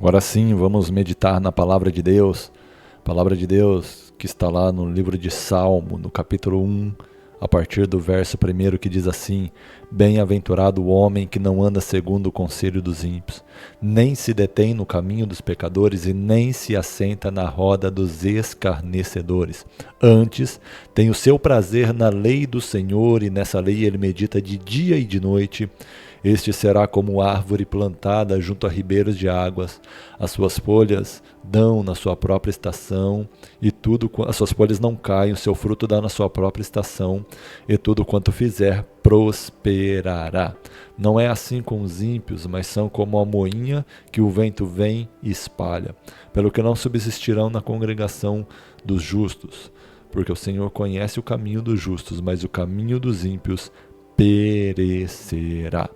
Agora sim, vamos meditar na Palavra de Deus. Palavra de Deus que está lá no livro de Salmo, no capítulo 1, a partir do verso 1, que diz assim: Bem-aventurado o homem que não anda segundo o conselho dos ímpios, nem se detém no caminho dos pecadores e nem se assenta na roda dos escarnecedores. Antes, tem o seu prazer na lei do Senhor, e nessa lei ele medita de dia e de noite. Este será como árvore plantada junto a ribeiros de águas. As suas folhas dão na sua própria estação, e as suas folhas não caem, o seu fruto dá na sua própria estação, e tudo quanto fizer prosperará. Não é assim com os ímpios, mas são como a moinha que o vento vem e espalha. Pelo que não subsistirão na congregação dos justos, porque o Senhor conhece o caminho dos justos, mas o caminho dos ímpios perecerá.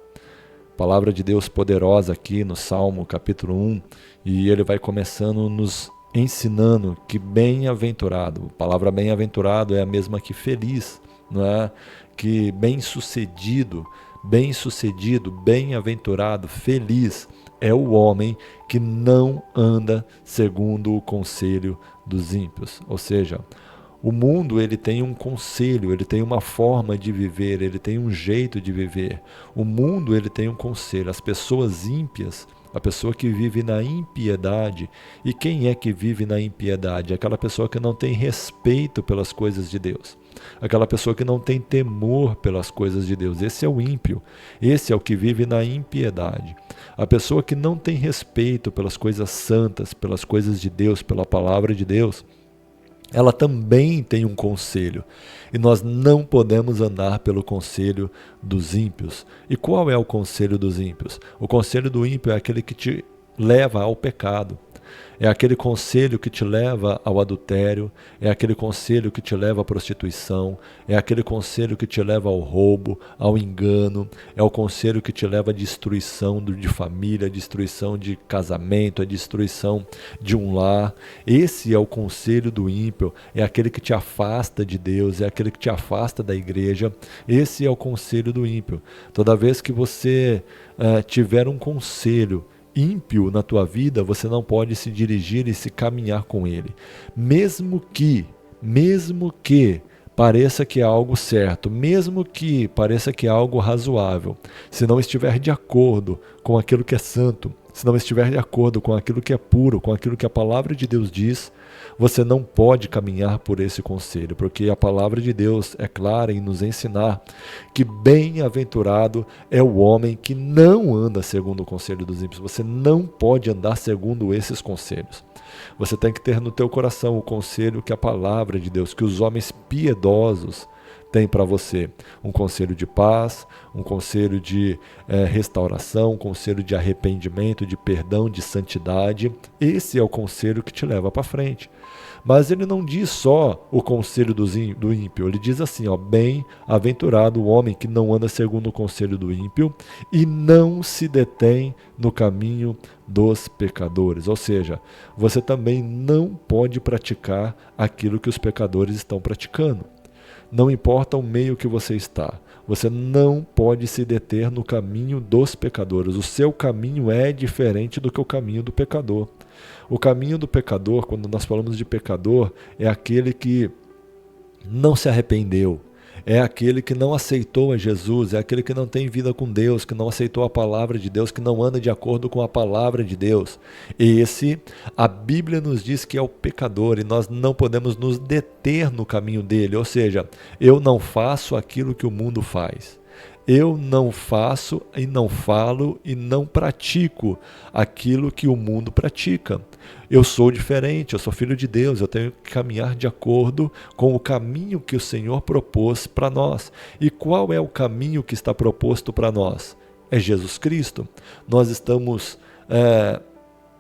Palavra de Deus poderosa aqui no Salmo capítulo 1, e ele vai começando nos ensinando que bem-aventurado, a palavra bem-aventurado é a mesma que feliz, não é? Que bem-sucedido, bem-aventurado, feliz é o homem que não anda segundo o conselho dos ímpios. Ou seja, o mundo ele tem um conselho, ele tem uma forma de viver, ele tem um jeito de viver. O mundo ele tem um conselho. As pessoas ímpias, a pessoa que vive na impiedade. E quem é que vive na impiedade? Aquela pessoa que não tem respeito pelas coisas de Deus. Aquela pessoa que não tem temor pelas coisas de Deus. Esse é o ímpio. Esse é o que vive na impiedade. A pessoa que não tem respeito pelas coisas santas, pelas coisas de Deus, pela palavra de Deus, ela também tem um conselho, e nós não podemos andar pelo conselho dos ímpios. E qual é o conselho dos ímpios? O conselho do ímpio é aquele que te leva ao pecado. É aquele conselho que te leva ao adultério, é aquele conselho que te leva à prostituição, é aquele conselho que te leva ao roubo, ao engano, é o conselho que te leva à destruição de família, à destruição de casamento, à destruição de um lar. Esse é o conselho do ímpio, é aquele que te afasta de Deus, é aquele que te afasta da igreja. Esse é o conselho do ímpio. Toda vez que você tiver um conselho ímpio na tua vida, você não pode se dirigir e se caminhar com ele. Mesmo que pareça que é algo certo, mesmo que pareça que é algo razoável, se não estiver de acordo com aquilo que é santo, se não estiver de acordo com aquilo que é puro, com aquilo que a palavra de Deus diz, você não pode caminhar por esse conselho, porque a palavra de Deus é clara em nos ensinar que bem-aventurado é o homem que não anda segundo o conselho dos ímpios. Você não pode andar segundo esses conselhos. Você tem que ter no teu coração o conselho que a palavra de Deus, que os homens piedosos tem para você. Um conselho de paz, um conselho de restauração, um conselho de arrependimento, de perdão, de santidade. Esse é o conselho que te leva para frente. Mas ele não diz só o conselho do ímpio, ele diz assim, bem-aventurado o homem que não anda segundo o conselho do ímpio e não se detém no caminho dos pecadores. Ou seja, você também não pode praticar aquilo que os pecadores estão praticando. Não importa o meio que você está, você não pode se deter no caminho dos pecadores. O seu caminho é diferente do que o caminho do pecador. O caminho do pecador, quando nós falamos de pecador, é aquele que não se arrependeu, é aquele que não aceitou a Jesus, é aquele que não tem vida com Deus, que não aceitou a palavra de Deus, que não anda de acordo com a palavra de Deus. Esse, a Bíblia nos diz que é o pecador, e nós não podemos nos deter no caminho dele. Ou seja, eu não faço aquilo que o mundo faz. Eu não faço e não falo e não pratico aquilo que o mundo pratica. Eu sou diferente, eu sou filho de Deus, eu tenho que caminhar de acordo com o caminho que o Senhor propôs para nós. E qual é o caminho que está proposto para nós? É Jesus Cristo. Nós estamos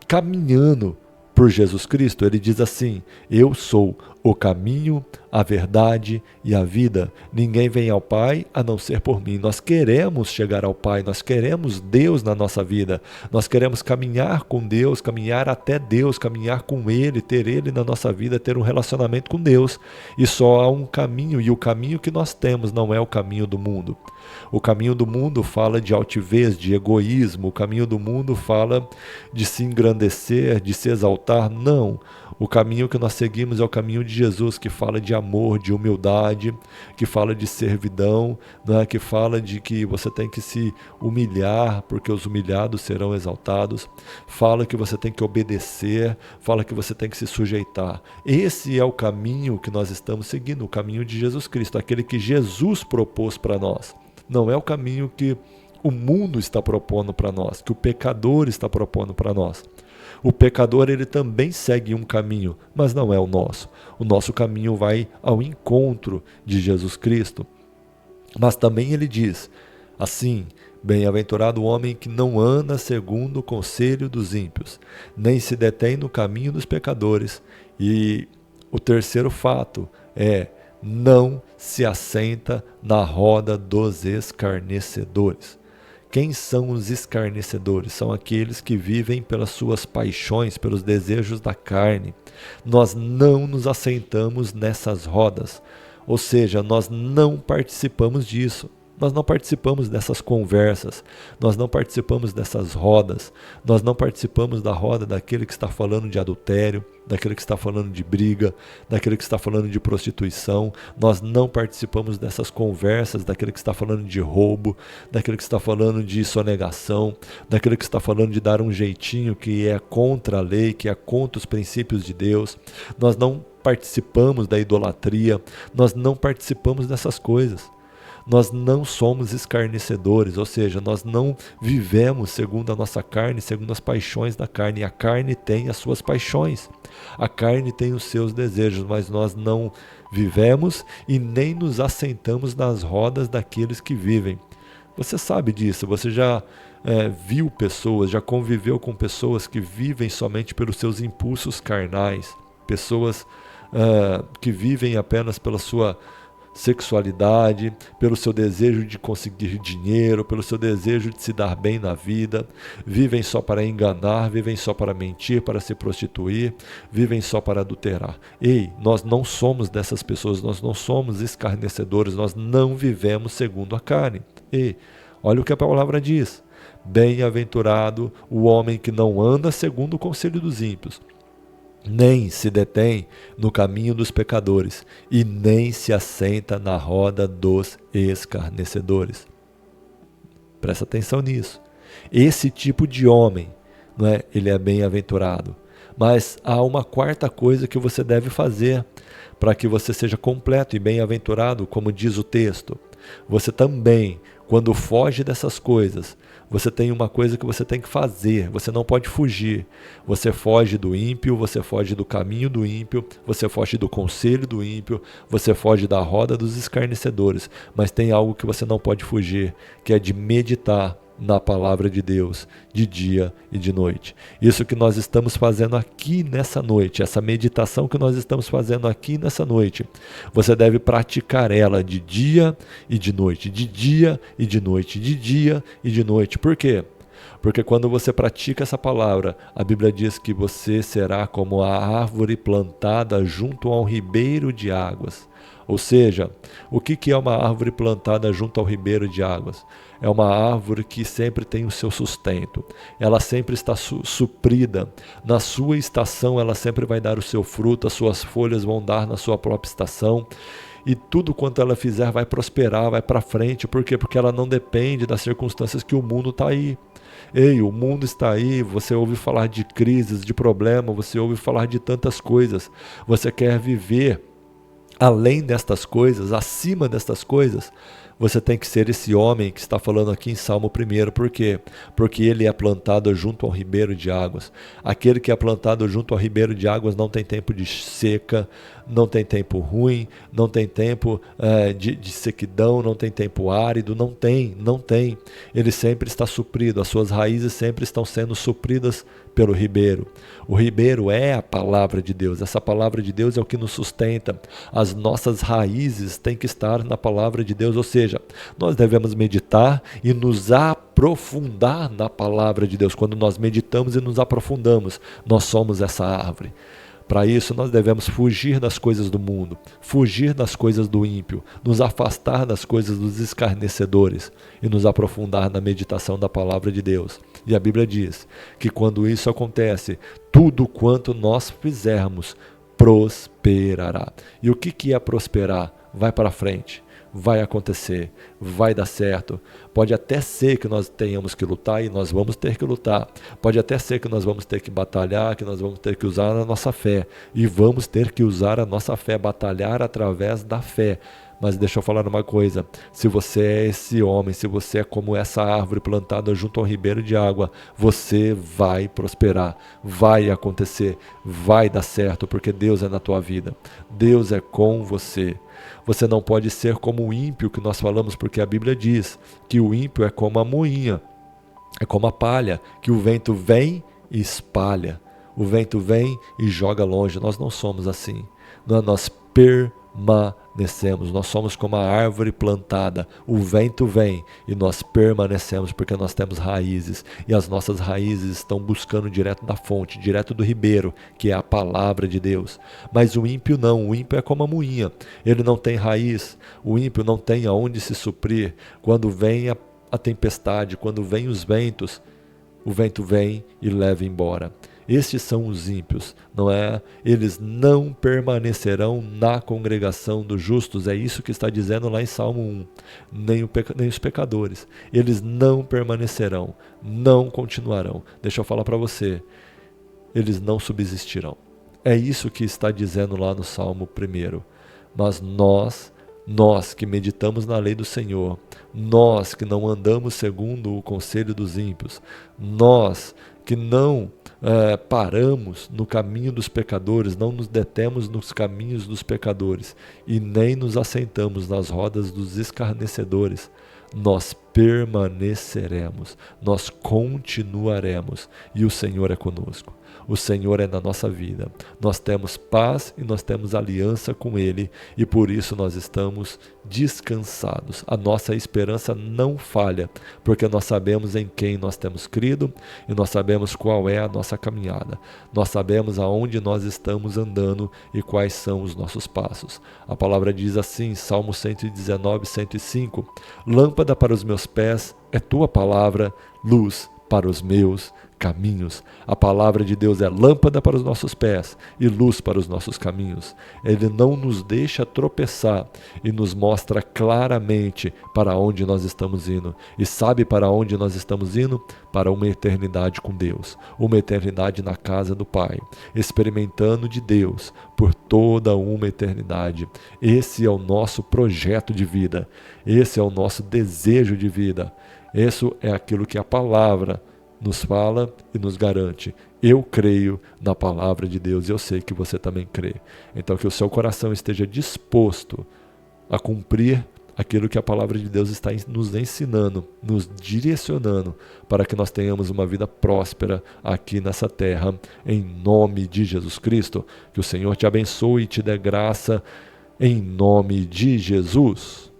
caminhando por Jesus Cristo. Ele diz assim: eu sou o caminho, a verdade e a vida. Ninguém vem ao Pai a não ser por mim. Nós queremos chegar ao Pai, nós queremos Deus na nossa vida, nós queremos caminhar com Deus, caminhar até Deus, caminhar com Ele, ter Ele na nossa vida, ter um relacionamento com Deus. E só há um caminho, e o caminho que nós temos não é o caminho do mundo. O caminho do mundo fala de altivez, de egoísmo. O caminho do mundo fala de se engrandecer, de se exaltar. Não. O caminho que nós seguimos é o caminho de Jesus, que fala de amor, de humildade, que fala de servidão, né? Que fala de que você tem que se humilhar, porque os humilhados serão exaltados. Fala que você tem que obedecer, fala que você tem que se sujeitar. Esse é o caminho que nós estamos seguindo, o caminho de Jesus Cristo, aquele que Jesus propôs para nós. Não é o caminho que o mundo está propondo para nós, que o pecador está propondo para nós. O pecador, ele também segue um caminho, mas não é o nosso. O nosso caminho vai ao encontro de Jesus Cristo. Mas também ele diz assim: bem-aventurado o homem que não anda segundo o conselho dos ímpios, nem se detém no caminho dos pecadores. E o terceiro fato é: não se assenta na roda dos escarnecedores. Quem são os escarnecedores? São aqueles que vivem pelas suas paixões, pelos desejos da carne. Nós não nos assentamos nessas rodas, ou seja, nós não participamos disso. Nós não participamos dessas conversas, nós não participamos dessas rodas, nós não participamos da roda daquele que está falando de adultério, daquele que está falando de briga, daquele que está falando de prostituição. Nós não participamos dessas conversas daquele que está falando de roubo, daquele que está falando de sonegação, daquele que está falando de dar um jeitinho que é contra a lei, que é contra os princípios de Deus. Nós não participamos da idolatria, nós não participamos dessas coisas. Nós não somos escarnecedores, ou seja, nós não vivemos segundo a nossa carne, segundo as paixões da carne. A carne tem as suas paixões, a carne tem os seus desejos, mas nós não vivemos e nem nos assentamos nas rodas daqueles que vivem. Você sabe disso, você já viu pessoas, já conviveu com pessoas que vivem somente pelos seus impulsos carnais, pessoas que vivem apenas pela sua sexualidade, pelo seu desejo de conseguir dinheiro, pelo seu desejo de se dar bem na vida, vivem só para enganar, vivem só para mentir, para se prostituir, vivem só para adulterar. Ei, nós não somos dessas pessoas, nós não somos escarnecedores, nós não vivemos segundo a carne. Ei, olha o que a palavra diz: bem-aventurado o homem que não anda segundo o conselho dos ímpios, nem se detém no caminho dos pecadores, e nem se assenta na roda dos escarnecedores. Presta atenção nisso. Esse tipo de homem, não é? Ele é bem-aventurado. Mas há uma quarta coisa que você deve fazer para que você seja completo e bem-aventurado, como diz o texto. Você também, quando foge dessas coisas, você tem uma coisa que você tem que fazer, você não pode fugir. Você foge do ímpio, você foge do caminho do ímpio, você foge do conselho do ímpio, você foge da roda dos escarnecedores, mas tem algo que você não pode fugir, que é de meditar na palavra de Deus, de dia e de noite. Isso que nós estamos fazendo aqui nessa noite, essa meditação que nós estamos fazendo aqui nessa noite, você deve praticar ela de dia e de noite, de dia e de noite, de dia e de noite. Por quê? Porque quando você pratica essa palavra, a Bíblia diz que você será como a árvore plantada junto a um ribeiro de águas. Ou seja, o que é uma árvore plantada junto ao ribeiro de águas? É uma árvore que sempre tem o seu sustento, ela sempre está suprida, na sua estação ela sempre vai dar o seu fruto, as suas folhas vão dar na sua própria estação, e tudo quanto ela fizer vai prosperar, vai para frente. Por quê? Porque ela não depende das circunstâncias que o mundo está aí. Ei, o mundo está aí, você ouve falar de crises, de problema, você ouve falar de tantas coisas, você quer viver além destas coisas, acima destas coisas, Você tem que ser esse homem que está falando aqui em Salmo 1. Por quê? Porque ele é plantado junto ao ribeiro de águas. Aquele que é plantado junto ao ribeiro de águas não tem tempo de seca, não tem tempo ruim, não tem tempo de sequidão, não tem tempo árido, não tem. Ele sempre está suprido, as suas raízes sempre estão sendo supridas pelo ribeiro. O ribeiro é a palavra de Deus, essa palavra de Deus é o que nos sustenta. As nossas raízes têm que estar na palavra de Deus, ou seja, nós devemos meditar e nos aprofundar na palavra de Deus. Quando nós meditamos e nos aprofundamos, nós somos essa árvore. Para isso, nós devemos fugir das coisas do mundo, fugir das coisas do ímpio, nos afastar das coisas dos escarnecedores e nos aprofundar na meditação da palavra de Deus. E a Bíblia diz que quando isso acontece, tudo quanto nós fizermos prosperará. E o que é prosperar? Vai para frente. Vai acontecer, vai dar certo. Pode até ser que nós tenhamos que lutar e nós vamos ter que lutar. Pode até ser que nós vamos ter que batalhar, que nós vamos ter que usar a nossa fé. E vamos ter que usar a nossa fé, batalhar através da fé. Mas deixa eu falar uma coisa, se você é esse homem, se você é como essa árvore plantada junto ao ribeiro de água, você vai prosperar, vai acontecer, vai dar certo, porque Deus é na tua vida, Deus é com você. Você não pode ser como o ímpio que nós falamos, porque a Bíblia diz que o ímpio é como a moinha, é como a palha, que o vento vem e espalha, o vento vem e joga longe. Nós não somos assim, nós permanecemos, nós somos como a árvore plantada, o vento vem e nós permanecemos porque nós temos raízes e as nossas raízes estão buscando direto da fonte, direto do ribeiro, que é a palavra de Deus. Mas o ímpio não, o ímpio é como a moinha, ele não tem raiz, o ímpio não tem aonde se suprir. Quando vem a tempestade, quando vem os ventos, o vento vem e leva embora. Estes são os ímpios, não é? Eles não permanecerão na congregação dos justos, é isso que está dizendo lá em Salmo 1, nem os pecadores, eles não permanecerão, não continuarão. Deixa eu falar para você, eles não subsistirão. É isso que está dizendo lá no Salmo 1. Mas nós que meditamos na lei do Senhor, nós que não andamos segundo o conselho dos ímpios, nós que não paramos no caminho dos pecadores, não nos detemos nos caminhos dos pecadores e nem nos assentamos nas rodas dos escarnecedores, nós permaneceremos, nós continuaremos e o Senhor é conosco. O Senhor é na nossa vida. Nós temos paz e nós temos aliança com Ele e por isso nós estamos descansados. A nossa esperança não falha, porque nós sabemos em quem nós temos crido e nós sabemos qual é a nossa caminhada. Nós sabemos aonde nós estamos andando e quais são os nossos passos. A palavra diz assim, Salmo 119, 105, lâmpada para os meus pés é tua palavra, luz para os meus caminhos. A palavra de Deus é lâmpada para os nossos pés e luz para os nossos caminhos. Ele não nos deixa tropeçar e nos mostra claramente para onde nós estamos indo. E sabe para onde nós estamos indo? Para uma eternidade com Deus, uma eternidade na casa do Pai, experimentando de Deus por toda uma eternidade. Esse é o nosso projeto de vida, esse é o nosso desejo de vida. Isso é aquilo que a palavra nos fala e nos garante. Eu creio na palavra de Deus e eu sei que você também crê. Então que o seu coração esteja disposto a cumprir aquilo que a palavra de Deus está nos ensinando, nos direcionando para que nós tenhamos uma vida próspera aqui nessa terra, em nome de Jesus Cristo. Que o Senhor te abençoe e te dê graça em nome de Jesus.